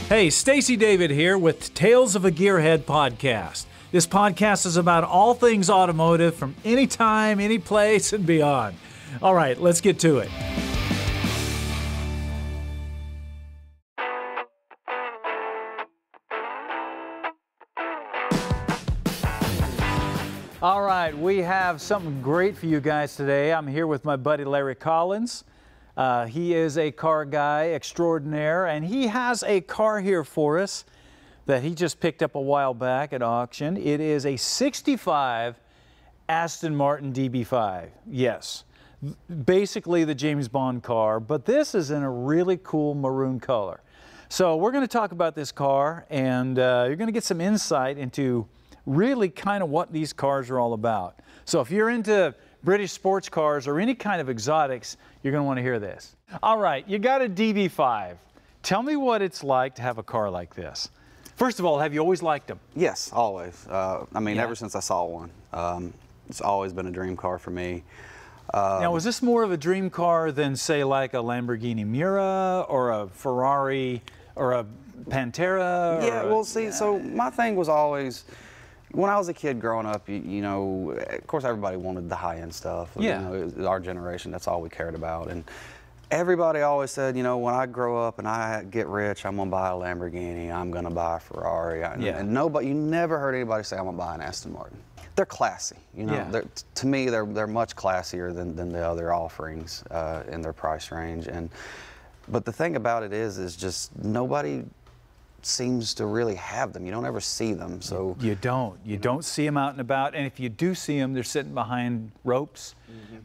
Hey, Stacey David here with Tales of a Gearhead podcast. This podcast is about all things automotive from any time, any place, and beyond. All right, let's get to it. All right, we have something great for you guys today. I'm here with my buddy Larry Collins. He is a car guy extraordinaire, and he has a car here for us that he just picked up a while back at auction. It is a 65 Aston Martin DB5. Yes, basically the James Bond car, but this is in a really cool maroon color. So we're going to talk about this car, and you're going to get some insight into really kind of what these cars are all about. So if you're into British sports cars or any kind of exotics, you're going to want to hear this. All right, you got a DB5. Tell me what it's like to have a car like this. First of all, have you always liked them? Yes, always. Ever since I saw one. It's always been a dream car for me. Now, was this more of a dream car than, say, like a Lamborghini Miura or a Ferrari or a Pantera? So my thing was always, when I was a kid growing up, you know, of course everybody wanted the high-end stuff. Yeah. You know, it was our generation, that's all we cared about. And everybody always said, you know, when I grow up and I get rich, I'm going to buy a Lamborghini, I'm going to buy a Ferrari. And you never heard anybody say, I'm going to buy an Aston Martin. They're classy, you know. Yeah. To me, they're much classier than the other offerings in their price range. But the thing about it is just nobody seems to really have them. You don't ever see them. So you don't see them out and about, and if you do see them, they're sitting behind ropes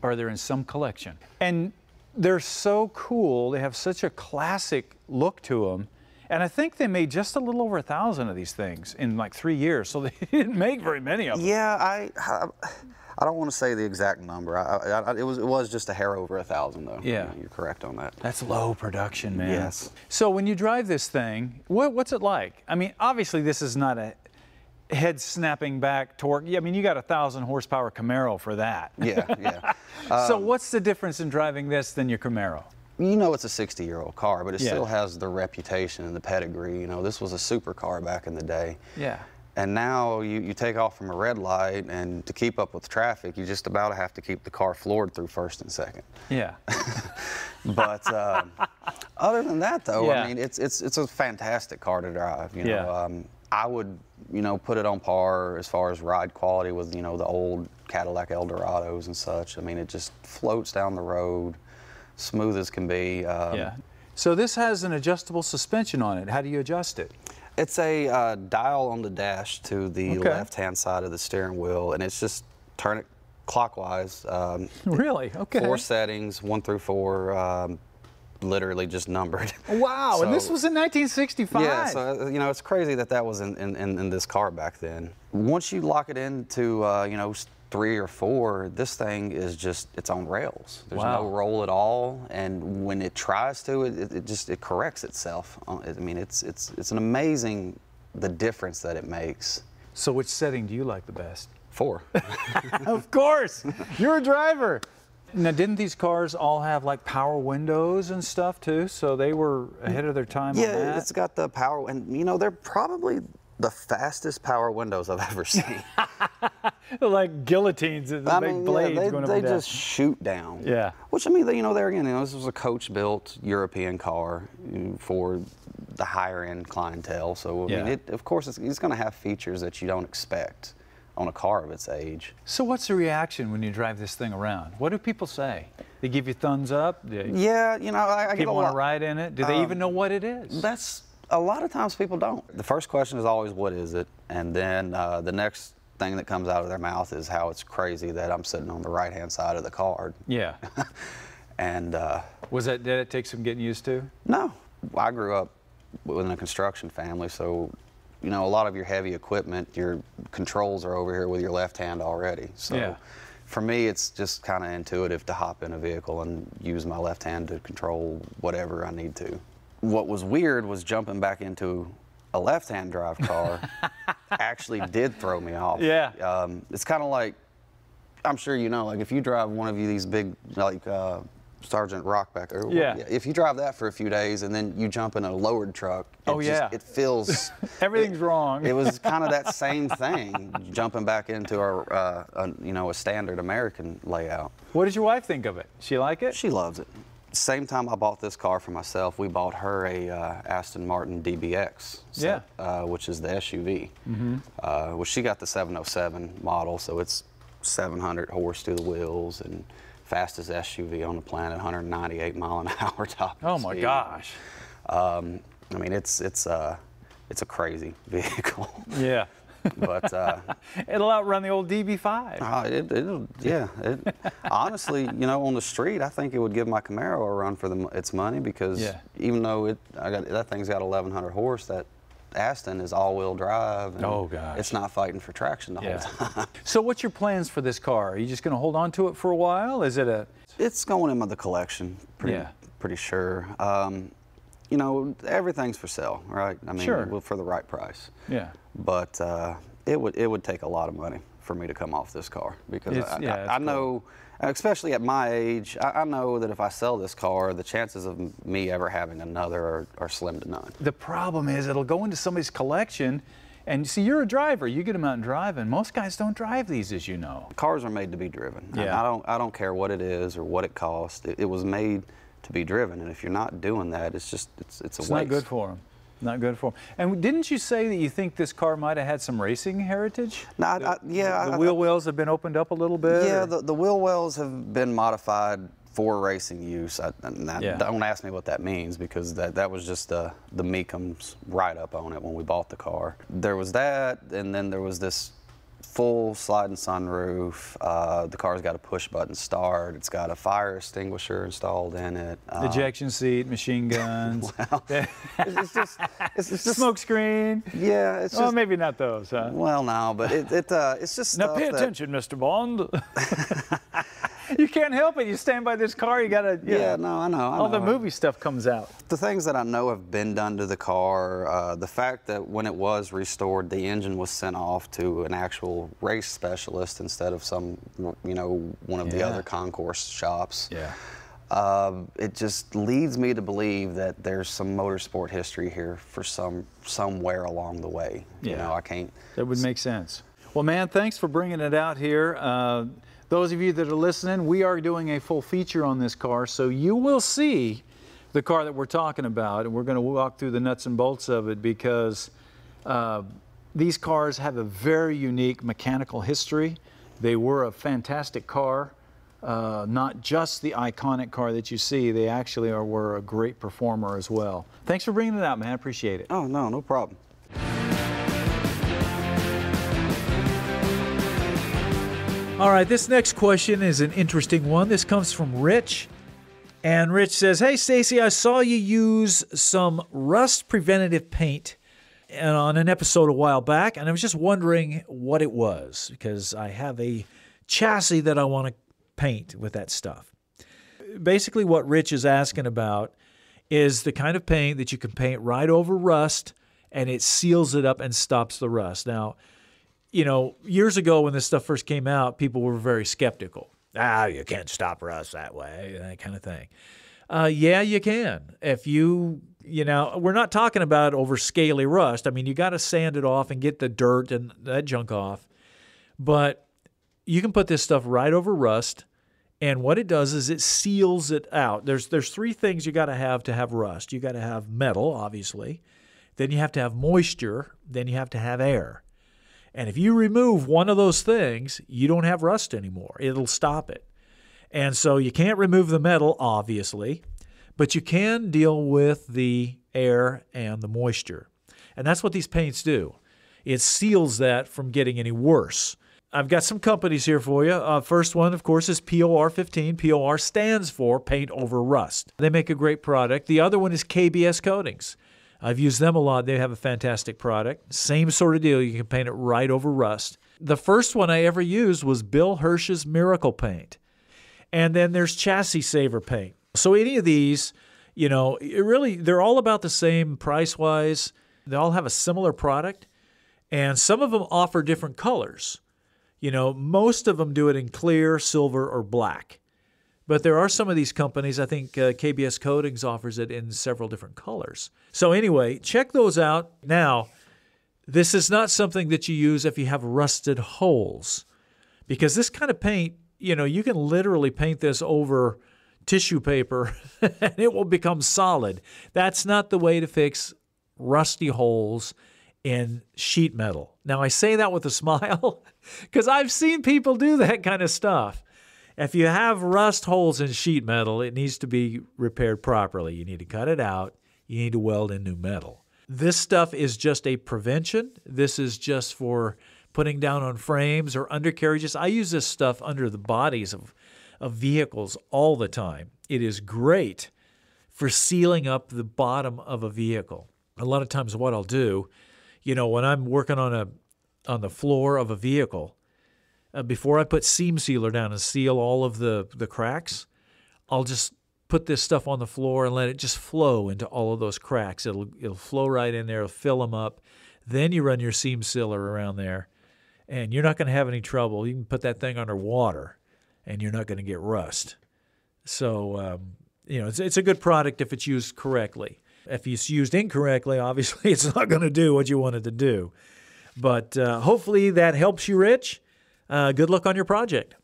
or they're in some collection. And they're so cool. They have such a classic look to them. And I think they made just a little over 1,000 of these things in like 3 years, so they didn't make very many of them. Yeah, I don't want to say the exact number. It was just a hair over 1,000 though. Yeah. You're correct on that. That's low production, man. Yes. So when you drive this thing, what's it like? I mean, obviously this is not a head snapping back torque. I mean, you got a 1,000 horsepower Camaro for that. Yeah. So what's the difference in driving this than your Camaro? You know, it's a 60-year-old car, but it Yeah. still has the reputation and the pedigree. You know, this was a supercar back in the day. Yeah. And now you take off from a red light, and to keep up with traffic, you just about have to keep the car floored through first and second. Yeah. But other than that, though, Yeah. I mean, it's a fantastic car to drive. You know, Yeah. I would, you know, put it on par as far as ride quality with, you know, the old Cadillac Eldorados and such. I mean, it just floats down the road, smooth as can be. Yeah. So this has an adjustable suspension on it. How do you adjust it? It's a dial on the dash to the left-hand side of the steering wheel, and it's just turn it clockwise. Really? Okay. 4 settings, 1 through 4, literally just numbered. Wow, So, and this was in 1965. yeah, so you know, it's crazy that was in this car back then. Once you lock it into you know, 3 or 4, this thing is just, it's on rails. There's no roll at all, and when it tries to, it corrects itself. I mean, it's an amazing, the difference that it makes. So which setting do you like the best? 4. Of course, you're a driver. Now, didn't these cars all have like power windows and stuff too? So they were ahead of their time on that? Yeah, it's got the power, and you know, they're probably the fastest power windows I've ever seen. Like guillotines, the big blades going up and down. They just shoot down. Yeah. Which, I mean, you know, there again, you know, this was a coach-built European car for the higher-end clientele. So, I mean, of course, it's going to have features that you don't expect on a car of its age. So what's the reaction when you drive this thing around? What do people say? They give you thumbs up? Yeah, you know, I get a people lot. want to ride in it? Do they even know what it is? That's, a lot of times people don't. The first question is always, what is it? And then the next thing that comes out of their mouth is how it's crazy that I'm sitting on the right-hand side of the car. Yeah. And did it take some getting used to? No, I grew up within a construction family, so you know, a lot of your heavy equipment, your controls are over here with your left hand already. So for me, it's just kind of intuitive to hop in a vehicle and use my left hand to control whatever I need to. What was weird was jumping back into a left-hand drive car actually did throw me off. Yeah. It's kind of like, I'm sure you know, like if you drive one of these big, like Sergeant Rockbacker. Yeah. If you drive that for a few days and then you jump in a lowered truck, it feels everything's wrong. It was kind of that same thing, jumping back into our a standard American layout. What does your wife think of it? She like it? She loves it. Same time I bought this car for myself, we bought her a Aston Martin DB5, which is the SUV. Well, she got the 707 model, so it's 700 horse to the wheels and fastest SUV on the planet, 198 mile an hour top speed. Oh my gosh! I mean, it's a crazy vehicle. Yeah. But it'll outrun the old DB5. Honestly, on the street, I think it would give my Camaro a run for its money because even though that thing's got 1,100 horse, that Aston is all-wheel drive. And oh gosh! It's not fighting for traction the whole time. So, what's your plans for this car? Are you just going to hold on to it for a while? Is it a? It's going in the collection. Pretty sure. Everything's for sale, right? I mean, for the right price. Yeah. But it would take a lot of money for me to come off this car because I know, especially at my age, I know that if I sell this car, the chances of me ever having another are slim to none. The problem is it'll go into somebody's collection, and see, you're a driver. You get them out and driving. Most guys don't drive these, as you know. Cars are made to be driven. Yeah. I don't care what it is or what it costs. It was made to be driven, and if you're not doing that, it's a waste. It's not good for them. Not good for them. And didn't you say that you think this car might have had some racing heritage? No, the wheel wells have been opened up a little bit? Yeah, the wheel wells have been modified for racing use. Don't ask me what that means because that was just the Meekham's write-up on it when we bought the car. There was that, and then there was this full sliding sunroof. The car's got a push-button start. It's got a fire extinguisher installed in it. Ejection seat, machine guns. Well, it's just smoke screen. Yeah, it's just. Well, maybe not those, huh? Well, no, but it's just. Now pay attention, Mr. Bond. You can't help it. You stand by this car, you gotta. I know. All the movie stuff comes out. The things that I know have been done to the car, the fact that when it was restored, the engine was sent off to an actual race specialist instead of some, one of the other concourse shops. Yeah. It just leads me to believe that there's some motorsport history here for somewhere along the way. Yeah. I can't. That would make sense. Well, man, thanks for bringing it out here. Those of you that are listening, we are doing a full feature on this car, so you will see the car that we're talking about, and we're going to walk through the nuts and bolts of it because these cars have a very unique mechanical history. They were a fantastic car, not just the iconic car that you see. They actually were a great performer as well. Thanks for bringing it out, man. I appreciate it. Oh, no problem. All right, this next question is an interesting one. This comes from Rich. And Rich says, hey, Stacey, I saw you use some rust preventative paint on an episode a while back, and I was just wondering what it was because I have a chassis that I want to paint with that stuff. Basically, what Rich is asking about is the kind of paint that you can paint right over rust, and it seals it up and stops the rust. Now, years ago when this stuff first came out, people were very skeptical. You can't stop rust that way, that kind of thing. Yeah, you can. If we're not talking about over scaly rust. I mean, you got to sand it off and get the dirt and that junk off. But you can put this stuff right over rust, and what it does is it seals it out. There's three things you got to have rust. You got to have metal, obviously. Then you have to have moisture. Then you have to have air. And if you remove one of those things, you don't have rust anymore. It'll stop it. And so you can't remove the metal, obviously, but you can deal with the air and the moisture. And that's what these paints do. It seals that from getting any worse. I've got some companies here for you. First one, of course, is POR 15. POR stands for Paint Over Rust. They make a great product. The other one is KBS Coatings. I've used them a lot. They have a fantastic product. Same sort of deal. You can paint it right over rust. The first one I ever used was Bill Hirsch's Miracle Paint. And then there's Chassis Saver Paint. So any of these, they're all about the same price-wise. They all have a similar product. And some of them offer different colors. Most of them do it in clear, silver, or black. But there are some of these companies, I think KBS Coatings offers it in several different colors. So anyway, check those out. Now, this is not something that you use if you have rusted holes, because this kind of paint, you know, you can literally paint this over tissue paper and it will become solid. That's not the way to fix rusty holes in sheet metal. Now, I say that with a smile because I've seen people do that kind of stuff. If you have rust holes in sheet metal, it needs to be repaired properly. You need to cut it out. You need to weld in new metal. This stuff is just a prevention. This is just for putting down on frames or undercarriages. I use this stuff under the bodies of vehicles all the time. It is great for sealing up the bottom of a vehicle. A lot of times what I'll do, you know, when I'm working on the floor of a vehicle, before I put seam sealer down and seal all of the cracks, I'll just put this stuff on the floor and let it just flow into all of those cracks. It'll flow right in there, it'll fill them up. Then you run your seam sealer around there, and you're not going to have any trouble. You can put that thing under water, and you're not going to get rust. So, you know, it's a good product if it's used correctly. If it's used incorrectly, obviously it's not going to do what you want it to do. But hopefully that helps you, Rich. Good luck on your project.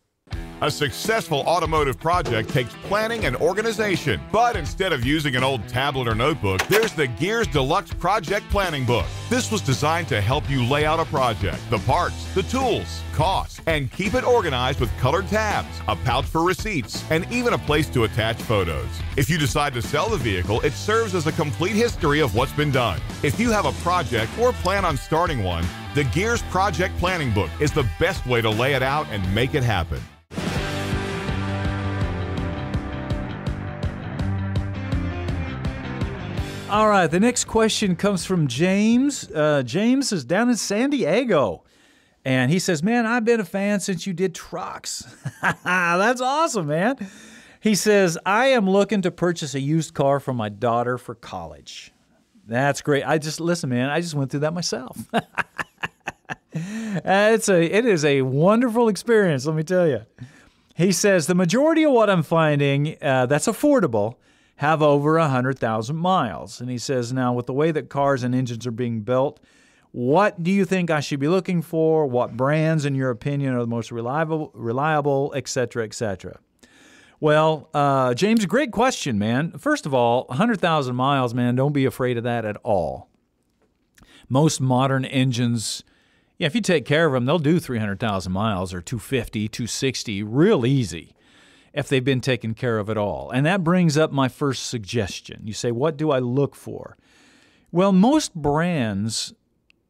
A successful automotive project takes planning and organization. But instead of using an old tablet or notebook, there's the Gears Deluxe Project Planning Book. This was designed to help you lay out a project, the parts, the tools, costs, and keep it organized with colored tabs, a pouch for receipts, and even a place to attach photos. If you decide to sell the vehicle, it serves as a complete history of what's been done. If you have a project or plan on starting one, the Gears Project Planning Book is the best way to lay it out and make it happen. All right, the next question comes from James. James is down in San Diego, and he says, man, I've been a fan since you did trucks. That's awesome, man. He says, I am looking to purchase a used car for my daughter for college. That's great. Listen, man, I just went through that myself. It is a wonderful experience, let me tell you. He says, the majority of what I'm finding that's affordable have over 100,000 miles. And he says, now with the way that cars and engines are being built, what do you think I should be looking for? What brands, in your opinion, are the most reliable, et cetera, et cetera? Well, James, great question, man. First of all, 100,000 miles, man, don't be afraid of that at all. Most modern engines, if you take care of them, they'll do 300,000 miles or 250, 260 real easy, if they've been taken care of at all. And that brings up my first suggestion. You say, what do I look for? Well, most brands,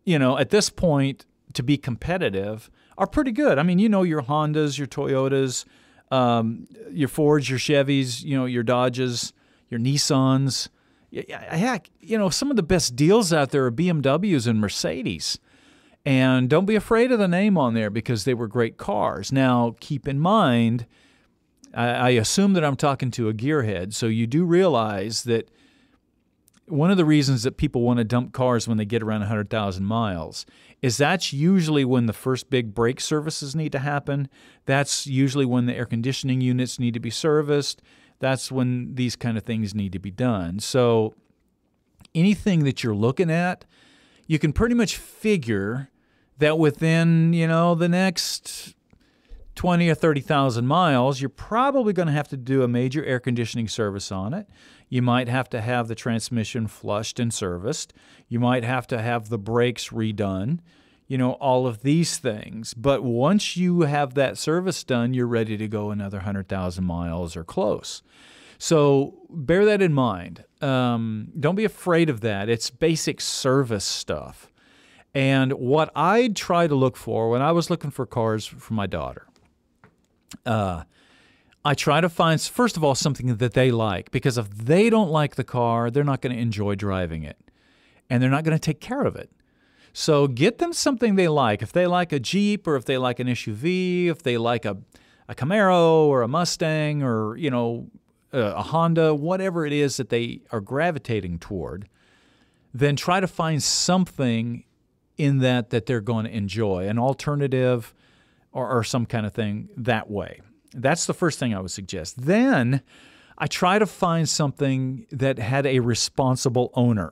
you know, at this point, to be competitive, are pretty good. I mean, you know, your Hondas, your Toyotas, your Fords, your Chevys, you know, your Dodges, your Nissans. Heck, you know, some of the best deals out there are BMWs and Mercedes. And don't be afraid of the name on there because they were great cars. Now, keep in mind, I assume that I'm talking to a gearhead, so you do realize that one of the reasons that people want to dump cars when they get around 100,000 miles is that's usually when the first big brake services need to happen. That's usually when the air conditioning units need to be serviced. That's when these kind of things need to be done. So anything that you're looking at, you can pretty much figure that within, you know, the next 20 or 30,000 miles, you're probably going to have to do a major air conditioning service on it. You might have to have the transmission flushed and serviced. You might have to have the brakes redone, you know, all of these things. But once you have that service done, you're ready to go another 100,000 miles or close. So bear that in mind. Don't be afraid of that. It's basic service stuff. And what I try to look for when I was looking for cars for my daughter, I try to find, first of all, something that they like, because if they don't like the car, they're not going to enjoy driving it, and they're not going to take care of it. So get them something they like. If they like a Jeep, or if they like an SUV, if they like a Camaro or a Mustang, or, you know, a Honda, whatever it is that they are gravitating toward, then try to find something in that they're going to enjoy, an alternative or some kind of thing that way. That's the first thing I would suggest. Then I try to find something that had a responsible owner.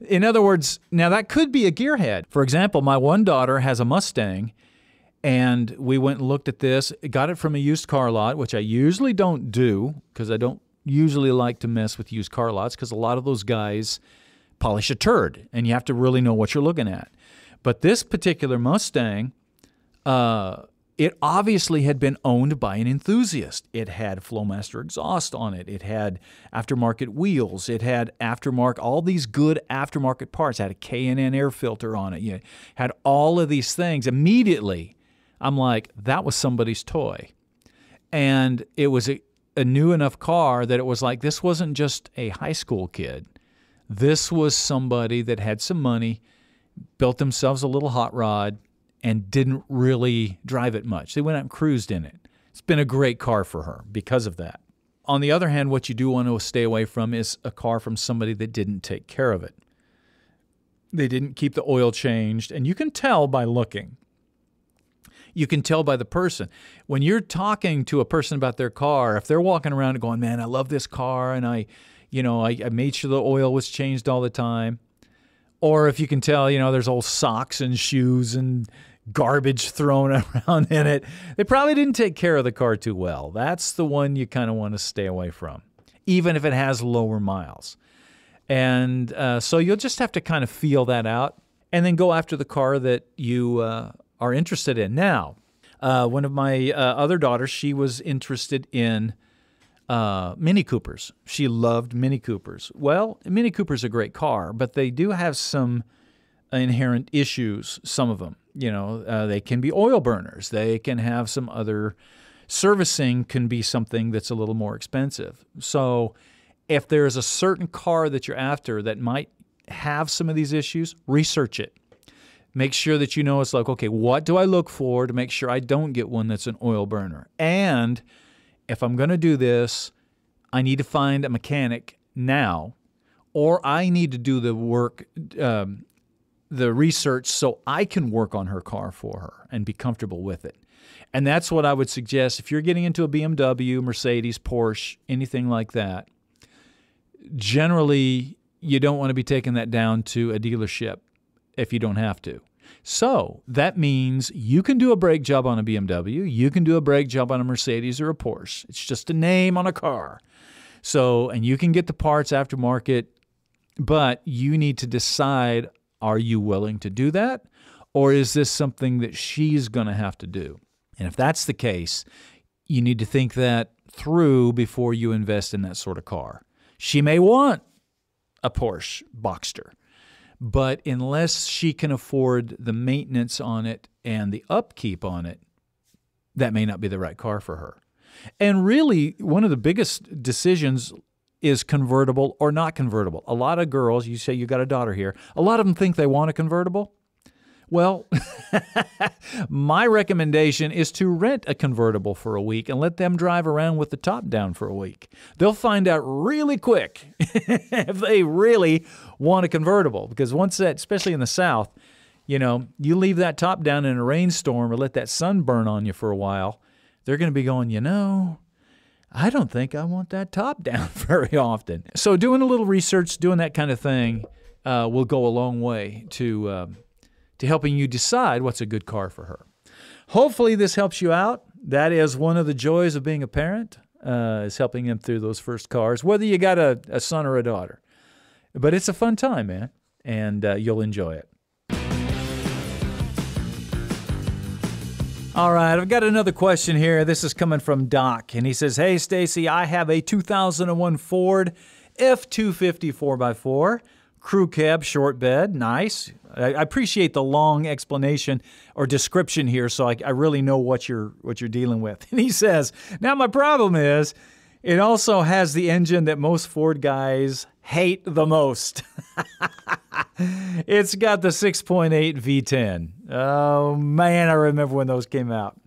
In other words, now that could be a gearhead. For example, my one daughter has a Mustang, and we went and looked at this, got it from a used car lot, which I usually don't do because I don't usually like to mess with used car lots because a lot of those guys polish a turd, and you have to really know what you're looking at. But this particular Mustang, it obviously had been owned by an enthusiast. It had Flowmaster exhaust on it. It had aftermarket wheels. It had all these good aftermarket parts. It had a K&N air filter on it. You had all of these things. Immediately, I'm like, that was somebody's toy. And it was a new enough car that it was like, this wasn't just a high school kid. This was somebody that had some money, built themselves a little hot rod, and didn't really drive it much. They went out and cruised in it. It's been a great car for her because of that. On the other hand, what you do want to stay away from is a car from somebody that didn't take care of it. They didn't keep the oil changed, and you can tell by looking. You can tell by the person. When you're talking to a person about their car, if they're walking around and going, man, I love this car, and I made sure the oil was changed all the time. Or if you can tell, there's old socks and shoes and garbage thrown around in it, they probably didn't take care of the car too well. That's the one you kind of want to stay away from, even if it has lower miles. And so you'll just have to kind of feel that out and then go after the car that you are interested in. Now, one of my other daughters, she was interested in Mini Coopers. She loved Mini Coopers. Well, Mini Cooper's a great car, but they do have some inherent issues, some of them. They can be oil burners. They can have some other servicing can be something that's a little more expensive. So if there's a certain car that you're after that might have some of these issues, research it. Make sure that it's like, okay, what do I look for to make sure I don't get one that's an oil burner? And if I'm going to do this, I need to find a mechanic now, or I need to do the work, the research, so I can work on her car for her and be comfortable with it. And that's what I would suggest. If you're getting into a BMW, Mercedes, Porsche, anything like that, generally you don't want to be taking that down to a dealership if you don't have to. So that means you can do a brake job on a BMW, you can do a brake job on a Mercedes or a Porsche. It's just a name on a car. So, and you can get the parts aftermarket, but you need to decide, are you willing to do that? Or is this something that she's going to have to do? And if that's the case, you need to think that through before you invest in that sort of car. She may want a Porsche Boxster, but unless she can afford the maintenance on it and the upkeep on it, that may not be the right car for her. And really, one of the biggest decisions is convertible or not convertible. A lot of girls, you say you got a daughter here, a lot of them think they want a convertible. Well, my recommendation is to rent a convertible for a week and let them drive around with the top down for a week. They'll find out really quick if they really want a convertible, because once that, especially in the South, you leave that top down in a rainstorm or let that sun burn on you for a while, they're going to be going, I don't think I want that top down very often. So doing a little research, doing that kind of thing will go a long way to helping you decide what's a good car for her. Hopefully this helps you out. That is one of the joys of being a parent, is helping them through those first cars, whether you got a son or a daughter. But it's a fun time, man, and you'll enjoy it. All right, I've got another question here. This is coming from Doc, and he says, hey, Stacey, I have a 2001 Ford F-250 4x4. Crew cab, short bed, nice. I appreciate the long explanation or description here, so I really know what you're dealing with. And he says, now my problem is, it also has the engine that most Ford guys hate the most. It's got the 6.8 V10. Oh man, I remember when those came out.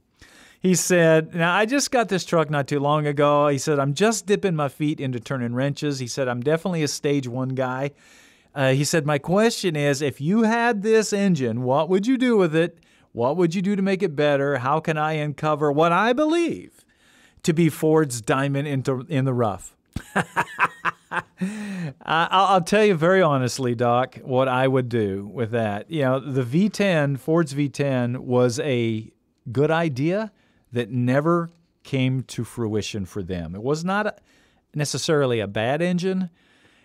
He said, now I just got this truck not too long ago. He said, I'm just dipping my feet into turning wrenches. He said, I'm definitely a stage 1 guy. He said, my question is, if you had this engine, what would you do with it? What would you do to make it better? How can I uncover what I believe to be Ford's diamond in the rough? I'll tell you very honestly, Doc, what I would do with that. You know, the V10, Ford's V10 was a good idea that never came to fruition for them. It was not necessarily a bad engine,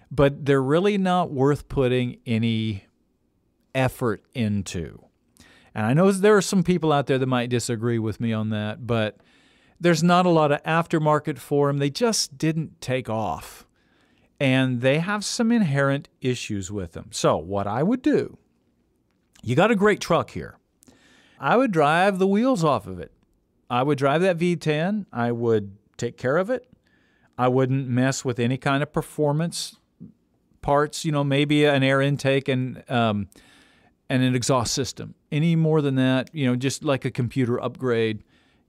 but they're really not worth putting any effort into. And I know there are some people out there that might disagree with me on that, but there's not a lot of aftermarket for them. They just didn't take off. And they have some inherent issues with them. So what I would do, you got a great truck here. I would drive the wheels off of it. I would drive that V10. I would take care of it. I wouldn't mess with any kind of performance parts, you know, maybe an air intake and an exhaust system. Any more than that, you know, just like a computer upgrade,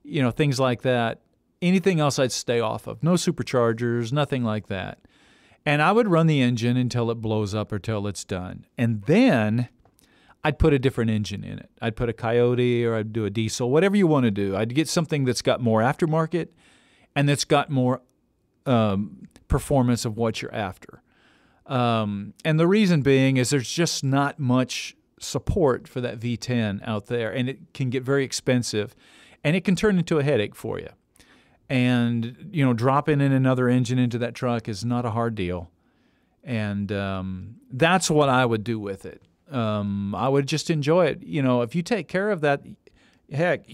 you know, things like that. Anything else I'd stay off of. No superchargers, nothing like that. And I would run the engine until it blows up or till it's done. And then I'd put a different engine in it. I'd put a Coyote or I'd do a diesel, whatever you want to do. I'd get something that's got more aftermarket and that's got more performance of what you're after. And the reason being is there's just not much support for that V10 out there, and it can get very expensive, and it can turn into a headache for you. And, you know, dropping in another engine into that truck is not a hard deal. And that's what I would do with it. I would just enjoy it. You know, if you take care of that, heck,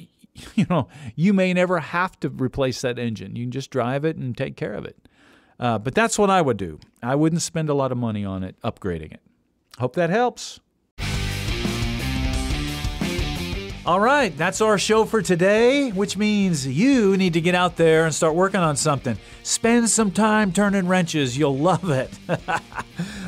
you know, you may never have to replace that engine. You can just drive it and take care of it. But that's what I would do. I wouldn't spend a lot of money on it, upgrading it. Hope that helps. All right, that's our show for today, which means you need to get out there and start working on something. Spend some time turning wrenches. You'll love it.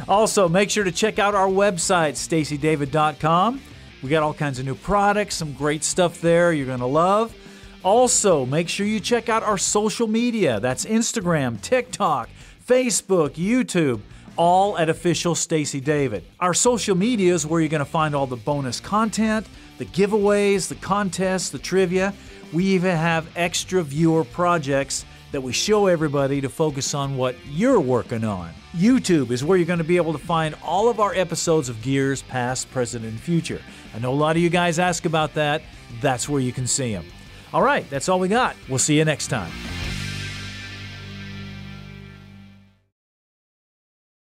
Also, make sure to check out our website, staceydavid.com. We got all kinds of new products, some great stuff there you're going to love. Also, make sure you check out our social media. That's Instagram, TikTok, Facebook, YouTube, all at Official Stacey David. Our social media is where you're going to find all the bonus content, the giveaways, the contests, the trivia. We even have extra viewer projects that we show everybody to focus on what you're working on. YouTube is where you're going to be able to find all of our episodes of Gears, past, present, and future. I know a lot of you guys ask about that. That's where you can see them. All right, that's all we got. We'll see you next time.